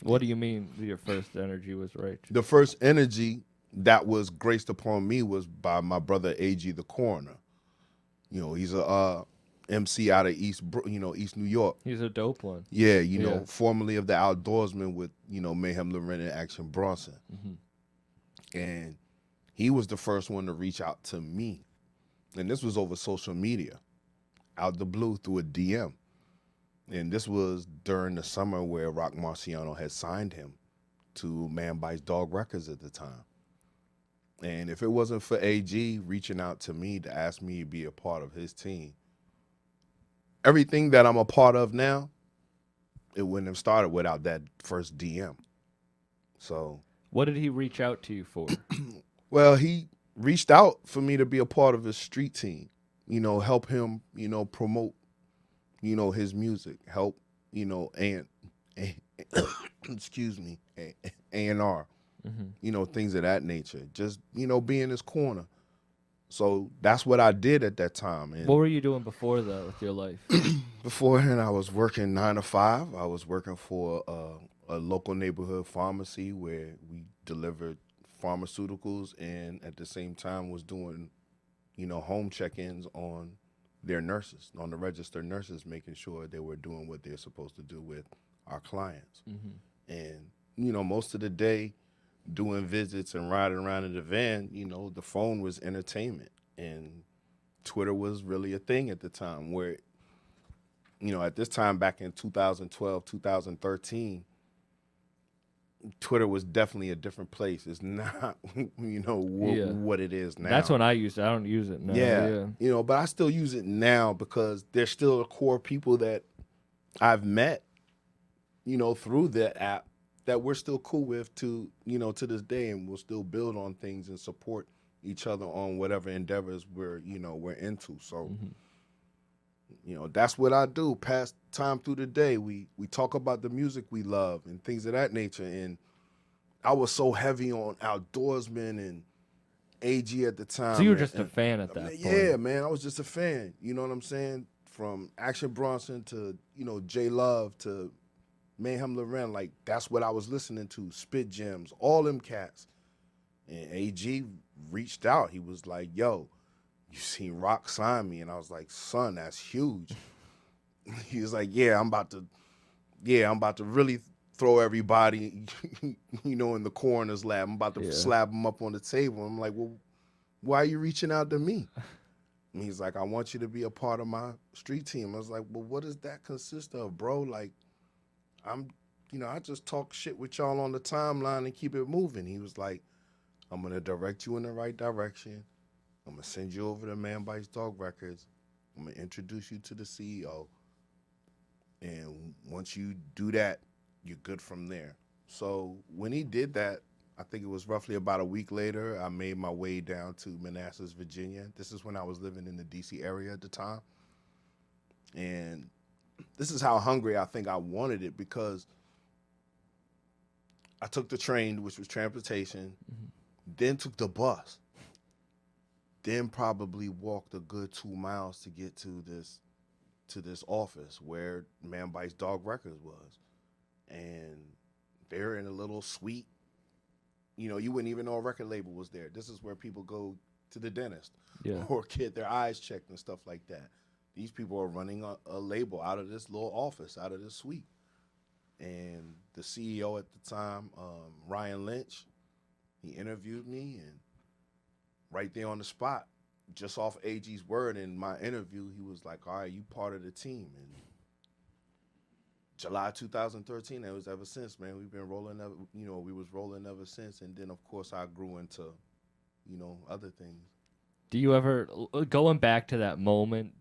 What do you mean your first energy was righteous? The first energy that was graced upon me was by my brother AG the Coroner. He's a MC out of East New York. He's a dope one. Yeah, Yeah. formerly of the Outdoorsmen with Mayhem Loren and Action Bronson, and he was the first one to reach out to me, and this was over social media, out the blue through a DM, and this was during the summer where Rock Marciano had signed him to Man Bites Dog Records at the time. And if it wasn't for AG reaching out to me to ask me to be a part of his team, everything that I'm a part of now, it wouldn't have started without that first DM. So, What did he reach out to you for? well, he reached out for me to be a part of his street team, help him, promote, his music, help, and excuse me, A&R, things of that nature. Just, be in his corner. So that's what I did at that time. And What were you doing before that with your life? beforehand, I was working 9 to 5. I was working for a local neighborhood pharmacy where we delivered pharmaceuticals, and at the same time was doing, home check-ins on their nurses, on the registered nurses, making sure they were doing what they're supposed to do with our clients. And, most of the day doing visits and riding around in the van, the phone was entertainment. And Twitter was really a thing at the time where, at this time back in 2012, 2013, Twitter was definitely a different place. It's not, Yeah. what it is now. That's when I used it. I don't use it now. Yeah. But I still use it now because there's still a core people that I've met, through that app that we're still cool with to this day, and we'll still build on things and support each other on whatever endeavors we're into. So, that's what I do. Pass time through the day. We talk about the music we love and things of that nature. And I was so heavy on Outdoorsmen and AG at the time. So you were just a fan at that point. Yeah, man. I was just a fan. You know what I'm saying? From Action Bronson to, J Love to Mayhem Loren. Like, that's what I was listening to. Spit Gems, all them cats. And AG reached out. He was like, yo, you seen Rock sign me? And I was like, son, that's huge. He was like, I'm about to really throw everybody, in the coroner's lab. I'm about to slap them up on the table. I'm like, well, why are you reaching out to me? And he's like, I want you to be a part of my street team. I was like, well, what does that consist of, bro? Like, I just talk shit with y'all on the timeline and keep it moving. He was like, I'm going to direct you in the right direction. I'm going to send you over to Man Bites Dog Records. I'm going to introduce you to the CEO. And once you do that, you're good from there. So when he did that, I think it was roughly about a week later, I made my way down to Manassas, Virginia. This is when I was living in the D.C. area at the time. And this is how hungry I think I wanted it, because I took the train, which was transportation, then took the bus, then probably walked a good 2 miles to get to this office where Man Bites Dog Records was. And they're in a little suite. You wouldn't even know a record label was there. This is where people go to the dentist or get their eyes checked and stuff like that. These people are running a label out of this little office, out of this suite. And the CEO at the time, Ryan Lynch, he interviewed me, and right there on the spot, just off AG's word in my interview, he was like, all right, you part of the team. And July 2013, that was ever since, man. We've been rolling, we was rolling ever since. And then, of course, I grew into, other things. Do you ever, going back to that moment,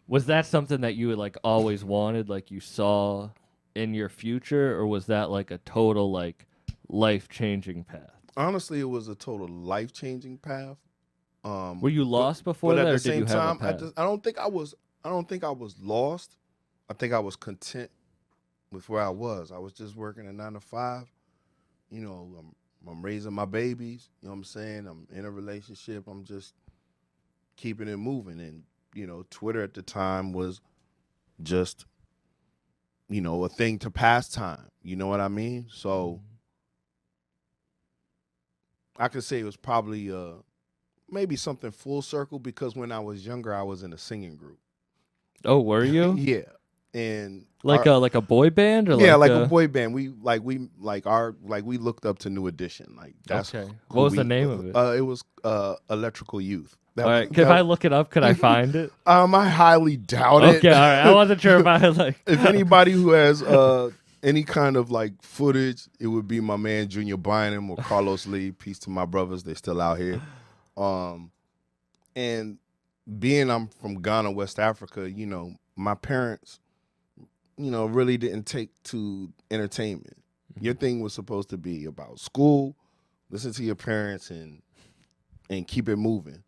was that something that you had, like, always wanted, like you saw in your future, or was that like a total, like, life-changing path? Honestly, it was a total life-changing path. Were you lost before that, or did you have a path? I don't think I was lost. I think I was content with where I was. I was just working a 9 to 5. I'm raising my babies. You know what I'm saying? I'm in a relationship. I'm just keeping it moving. And Twitter at the time was just you know, a thing to pass time. You know what I mean? So I could say it was probably maybe something full circle because when I was younger, I was in a singing group. Oh, were you? Yeah, and Like a boy band or yeah, like like a boy band. We we looked up to New Edition. Like that's Okay. who What was the name of it? It was Electrical Youth. All right. If I look it up, could I find it? I highly doubt it. Okay. All right. I wasn't sure if I like. If anybody who has any kind of like footage, it would be my man Junior Bynum or Carlos Lee. Peace to my brothers, they're still out here. And being I'm from Ghana, West Africa, you know, my parents, you know, really didn't take to entertainment. Your thing was supposed to be about school, listen to your parents, and keep it moving.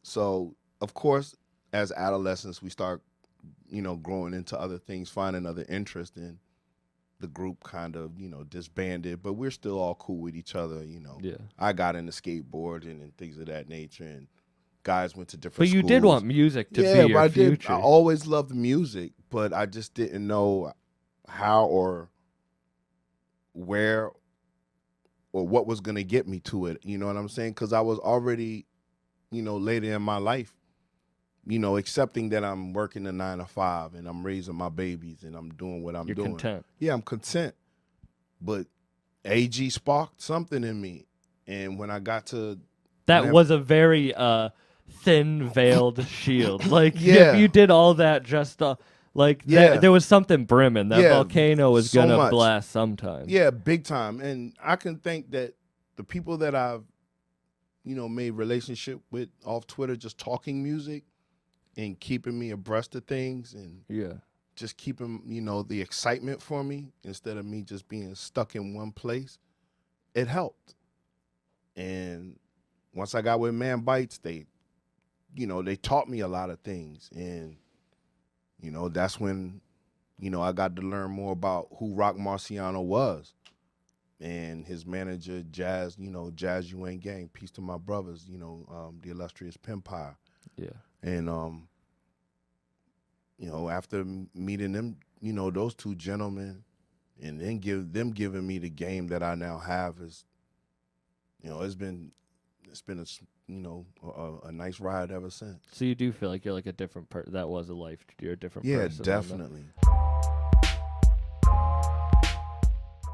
So, of course, as adolescents, we start, you know, growing into other things, finding other interest in the group kind of, you know, disbanded, but we're still all cool with each other, you know. Yeah. I got into skateboarding and things of that nature, and guys went to different But you schools. did want music to be your I future. I always loved music, but I just didn't know how or where or what was going to get me to it. You know what I'm saying? Because I was already, you know, later in my life, you know, accepting that I'm working a 9 to 5 and I'm raising my babies and I'm doing what I'm You're doing. content. Yeah, I'm content. But AG sparked something in me. And when I got to That was a very thin veiled shield. Like Yeah. if you did all that just Yeah. there was something brimming. That Yeah, volcano was so gonna much. blast sometime. Yeah, big time. And I can think that the people that I've, you know, made relationship with off Twitter, just talking music and keeping me abreast of things and Yeah. just keeping, you know, the excitement for me instead of me just being stuck in one place, it helped. And once I got with Man Bites, they, you know, they taught me a lot of things. And, you know, that's when, you know, I got to learn more about who Rock Marciano was. And his manager, Jazz, you know, Jazz UN Gang, peace to my brothers, you know, the illustrious Pimpire. Yeah. And, you know, after meeting them, you know, those two gentlemen, and then giving me the game that I now have is, you know, it's been a, you know, a nice ride ever since. So you do feel like you're like a different person. That was a life. You're a different person. Yeah, on that. definitely.